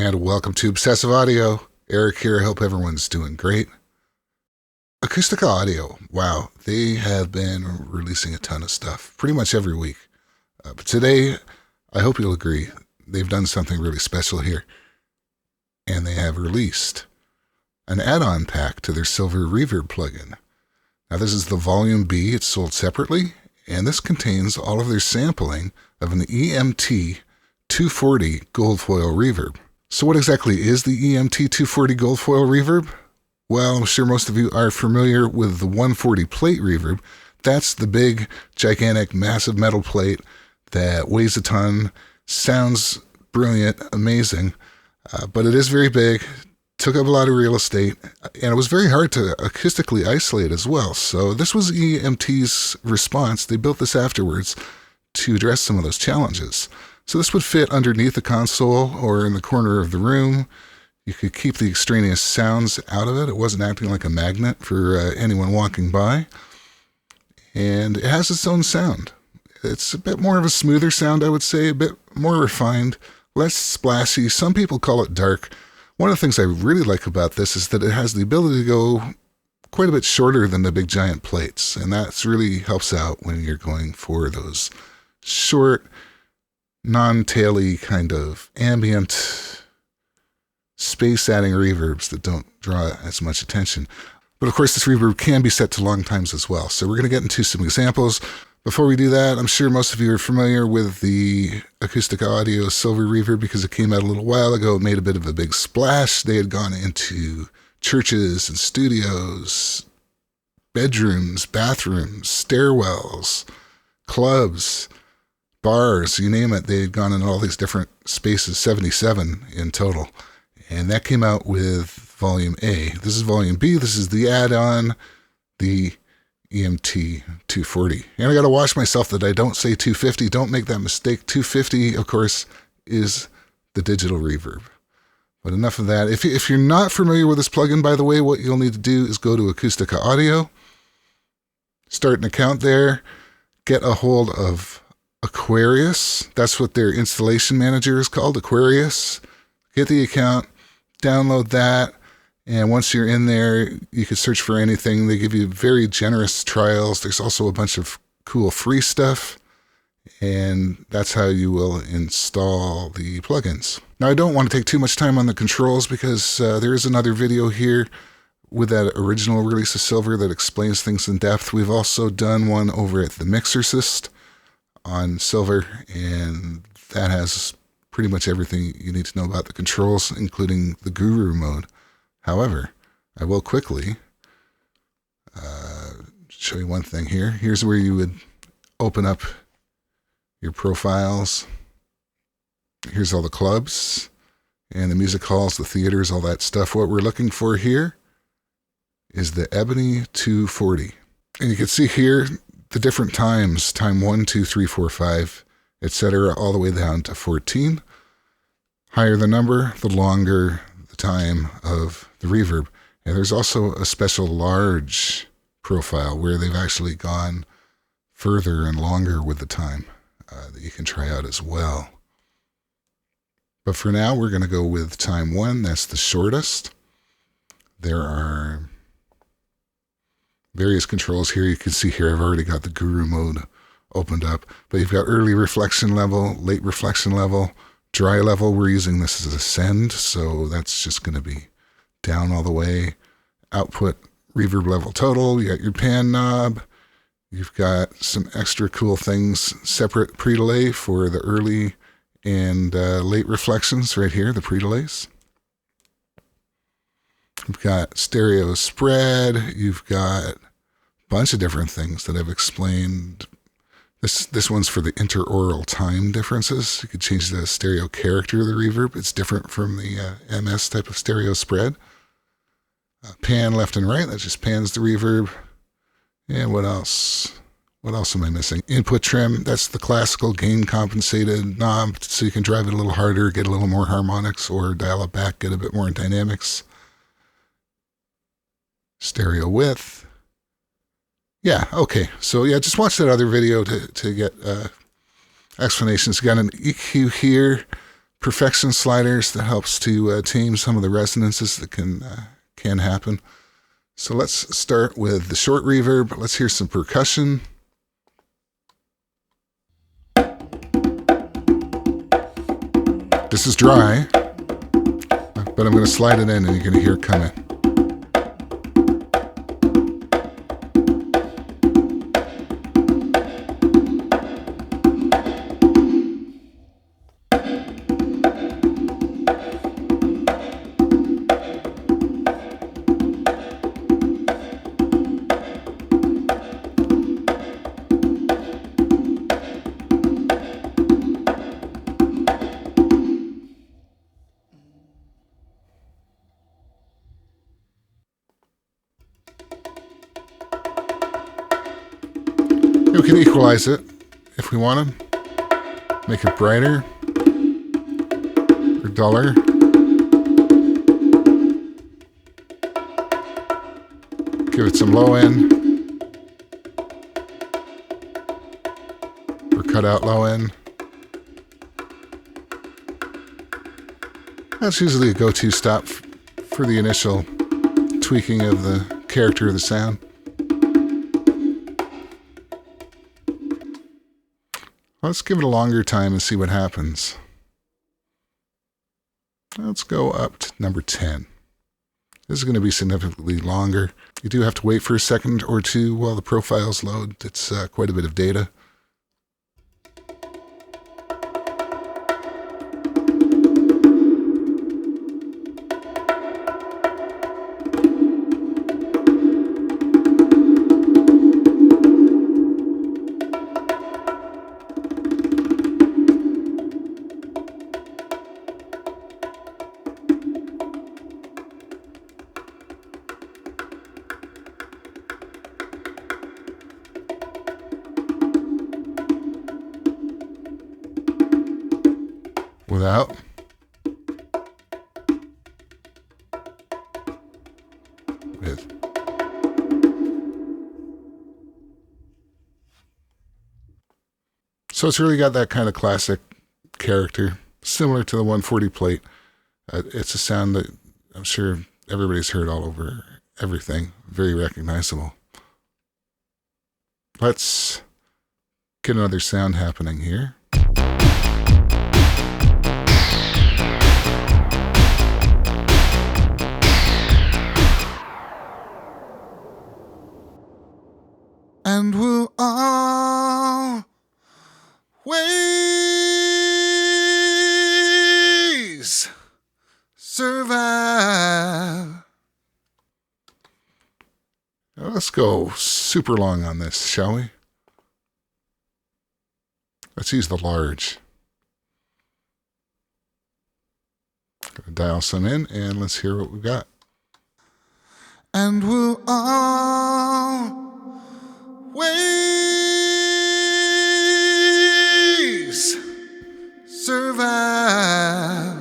and welcome to Obsessive Audio. Eric here. I hope everyone's doing great. Acustica Audio, wow, they have been releasing a ton of stuff pretty much every week. But today, I hope you'll agree, they've done something really special here. And they have released an add-on pack to their Silver Reverb plugin. Now this is the Volume B, it's sold separately, and this contains all of their sampling of an EMT 240 gold foil reverb. So what exactly is the EMT 240 gold foil reverb? Well, I'm sure most of you are familiar with the 140 plate reverb. That's the big, gigantic, massive metal plate that weighs a ton, sounds brilliant, amazing, but it is very big, took up a lot of real estate, and it was very hard to acoustically isolate as well. So this was EMT's response. They built this afterwards to address some of those challenges. So this would fit underneath the console or in the corner of the room. You could keep the extraneous sounds out of it. It wasn't acting like a magnet for anyone walking by. And it has its own sound. It's a bit more of a smoother sound, I would say, a bit more refined, less splashy. Some people call it dark. One of the things I really like about this is that it has the ability to go quite a bit shorter than the big giant plates. And that really helps out when you're going for those short, non-taily kind of ambient space-adding reverbs that don't draw as much attention. But of course, this reverb can be set to long times as well. So we're going to get into some examples. Before we do that, I'm sure most of you are familiar with the Acoustic Audio Silver Reverb because it came out a little while ago. It made a bit of a big splash. They had gone into churches and studios, bedrooms, bathrooms, stairwells, clubs, bars, you name it. They had gone in all these different spaces, 77 in total. And that came out with Volume A. This is Volume B. This is the add-on, the EMT 240. And I got to watch myself that I don't say 250. Don't make that mistake. 250, of course, is the digital reverb. But enough of that. If you're not familiar with this plugin, by the way, what you'll need to do is go to Acustica Audio, start an account there, get a hold of Aquarius. That's what their installation manager is called, Aquarius. Get the account, download that, and once you're in there, you can search for anything. They give you very generous trials. There's also a bunch of cool free stuff, and that's how you will install the plugins. Now, I don't want to take too much time on the controls because there is another video here with that original release of Silver that explains things in depth. We've also done one over at the Mixercist on Silver, and that has pretty much everything you need to know about the controls, including the guru mode. However, I will quickly show you one thing here. Here's where you would open up your profiles. Here's all the clubs and the music halls, the theaters, all that stuff. What we're looking for here is the Ebony 240. And you can see here the different times, time 1, 2, 3, 4, 5, etc., all the way down to 14. Higher the number, the longer the time of the reverb. And there's also a special large profile where they've actually gone further and longer with the time that you can try out as well. But for now, we're going to go with time 1. That's the shortest. There are various controls here. You can see here I've already got the guru mode opened up, but you've got early reflection level, late reflection level, dry level. We're using this as a send, so that's just going to be down all the way. Output reverb level total. You got your pan knob. You've got some extra cool things, separate pre-delay for the early and late reflections right here, the pre-delays. You've got stereo spread. You've got a bunch of different things that I've explained. This one's for the interaural time differences. You could change the stereo character of the reverb. It's different from the MS type of stereo spread. Pan left and right. That just pans the reverb. And what else? What else am I missing? Input trim. That's the classical gain compensated knob, so you can drive it a little harder, get a little more harmonics, or dial it back, get a bit more dynamics. Stereo width. Yeah, okay. So yeah, just watch that other video to get explanations. You got an EQ here, perfection sliders that helps to tame some of the resonances that can happen. So let's start with the short reverb. Let's hear some percussion. This is dry, but I'm going to slide it in and you're going to hear it come in. We can equalize it if we want to. Make it brighter or duller. Give it some low end or cut out low end. That's usually a go-to stop for the initial tweaking of the character of the sound. Let's give it a longer time and see what happens. Let's go up to number 10. This is going to be significantly longer. You do have to wait for a second or two while the profiles load. It's quite a bit of data. Without. With. So it's really got that kind of classic character, similar to the 140 plate. It's a sound that I'm sure everybody's heard all over everything. Very recognizable. Let's get another sound happening here. And we'll always survive. Now let's go super long on this, shall we? Let's use the large. Gonna dial some in and let's hear what we've got. And we'll always survive.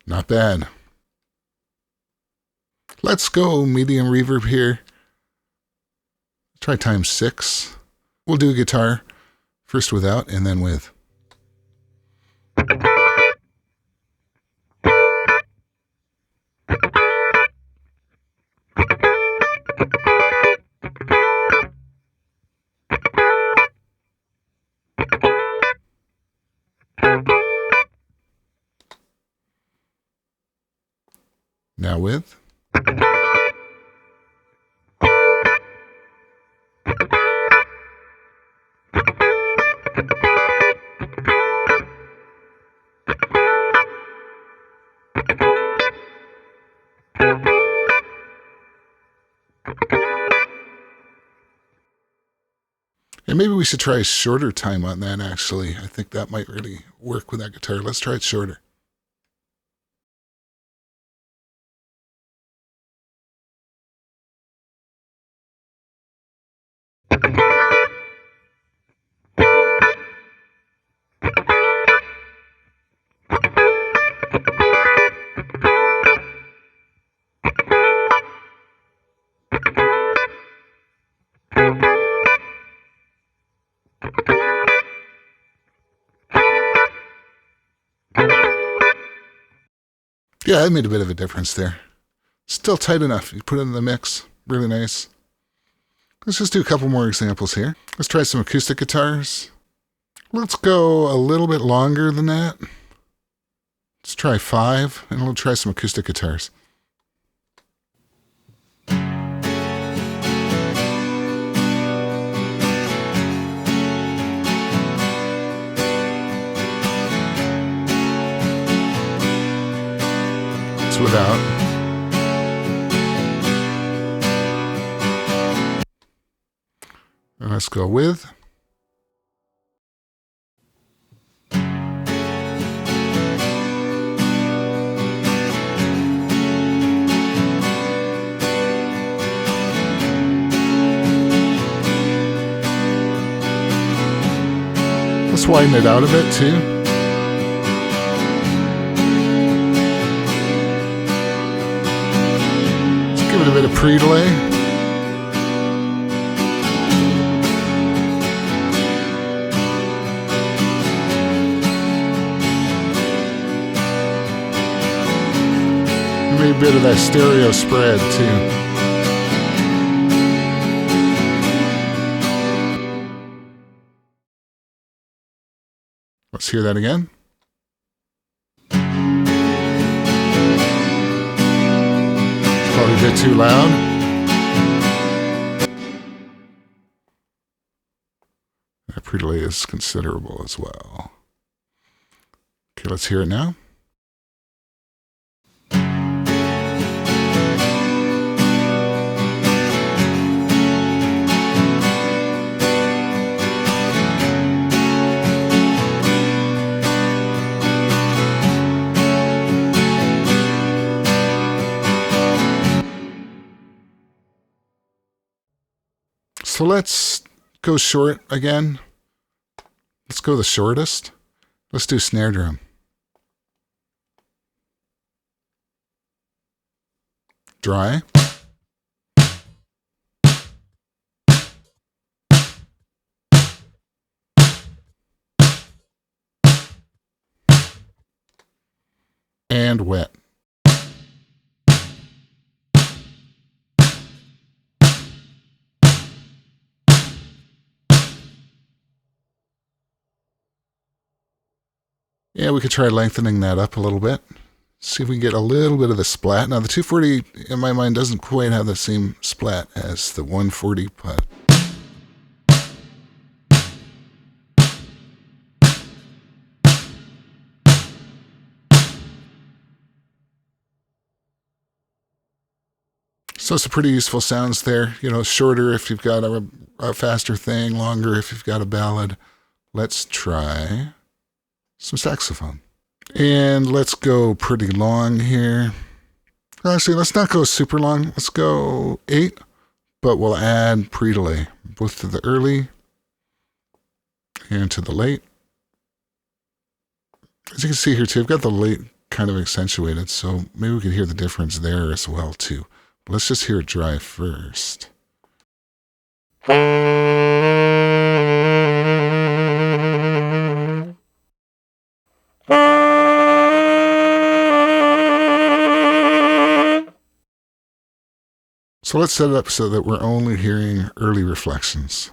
Not bad. Let's go medium reverb here. Try times 6. We'll do a guitar. First without and then with. Now with. And maybe we should try a shorter time on that, actually. I think that might really work with that guitar. Let's try it shorter. Yeah, it made a bit of a difference there. Still tight enough. You put it in the mix. Really nice. Let's just do a couple more examples here. Let's try some acoustic guitars. Let's go a little bit longer than that. Let's try 5, and we'll try some acoustic guitars. It's without. And let's go with. Let's widen it out a bit too. Let's give it a bit of pre-delay. Maybe a bit of that stereo spread too. Let's hear that again. Probably a bit too loud. That pre-delay is considerable as well. Okay, let's hear it now. So let's go short again. Let's go the shortest. Let's do snare drum. Dry. And wet. Yeah, we could try lengthening that up a little bit. See if we can get a little bit of the splat. Now, the 240, in my mind, doesn't quite have the same splat as the 140, but... So some pretty useful sounds there. You know, shorter if you've got a faster thing, longer if you've got a ballad. Let's try some saxophone. And let's go pretty long here. Actually, let's not go super long. Let's go 8, but we'll add pre-delay, both to the early and to the late. As you can see here too, I've got the late kind of accentuated, so maybe we can hear the difference there as well too. But let's just hear it dry first. So let's set it up so that we're only hearing early reflections.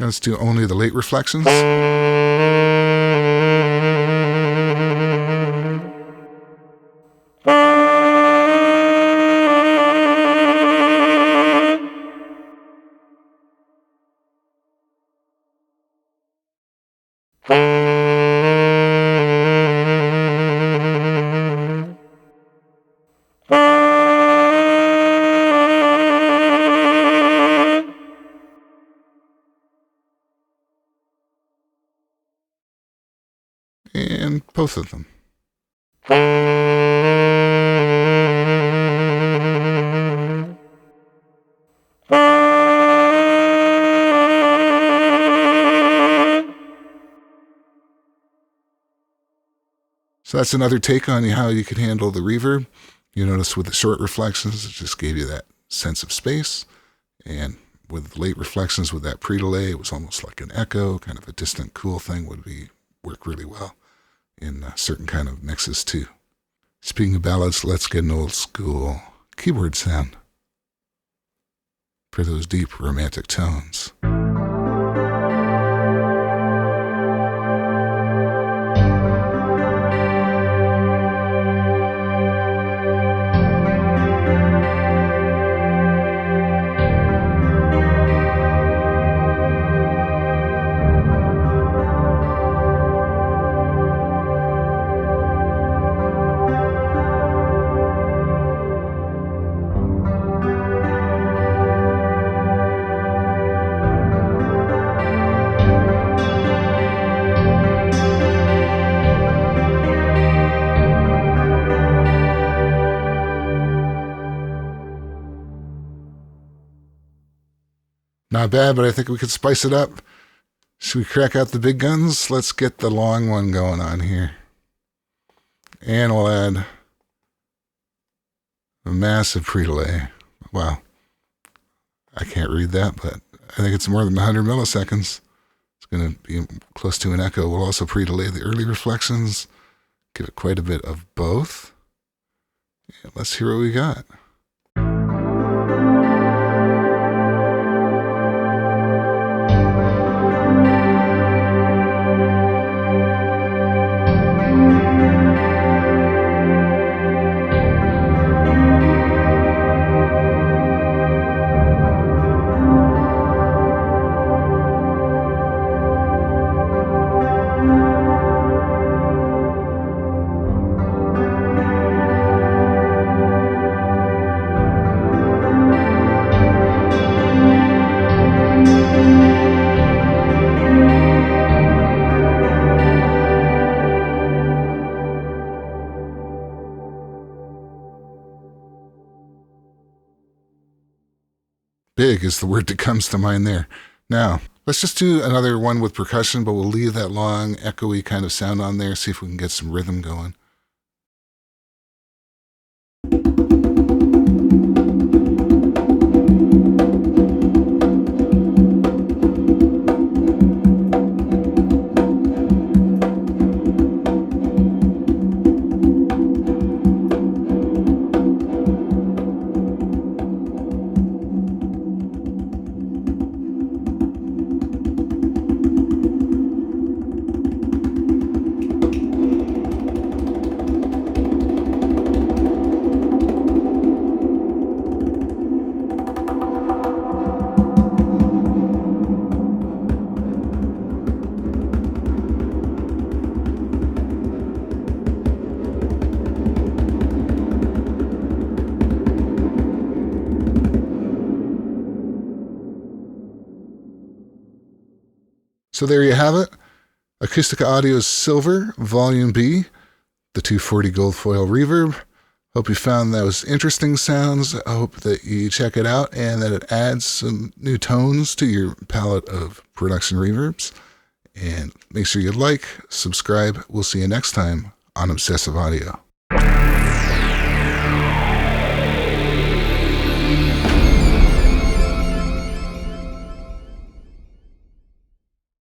And let's do only the late reflections. And both of them. So that's another take on how you could handle the reverb. You notice with the short reflections, it just gave you that sense of space. And with late reflections, with that pre-delay, it was almost like an echo, kind of a distant, cool thing work really well in certain kind of mixes too. Speaking of ballads, let's get an old school keyboard sound for those deep romantic tones. Not bad, but I think we could spice it up. Should we crack out the big guns? Let's get the long one going on here. And we'll add a massive pre-delay. Wow. I can't read that, but I think it's more than 100 milliseconds. It's going to be close to an echo. We'll also pre-delay the early reflections. Give it quite a bit of both. And let's hear what we got. Big is the word that comes to mind there. Now, let's just do another one with percussion, but we'll leave that long, echoey kind of sound on there, see if we can get some rhythm going. So there you have it. Acustica Audio's Silver, Volume B, the 240 gold foil reverb. Hope you found those interesting sounds. I hope that you check it out and that it adds some new tones to your palette of production reverbs. And make sure you like, subscribe. We'll see you next time on Obsessive Audio.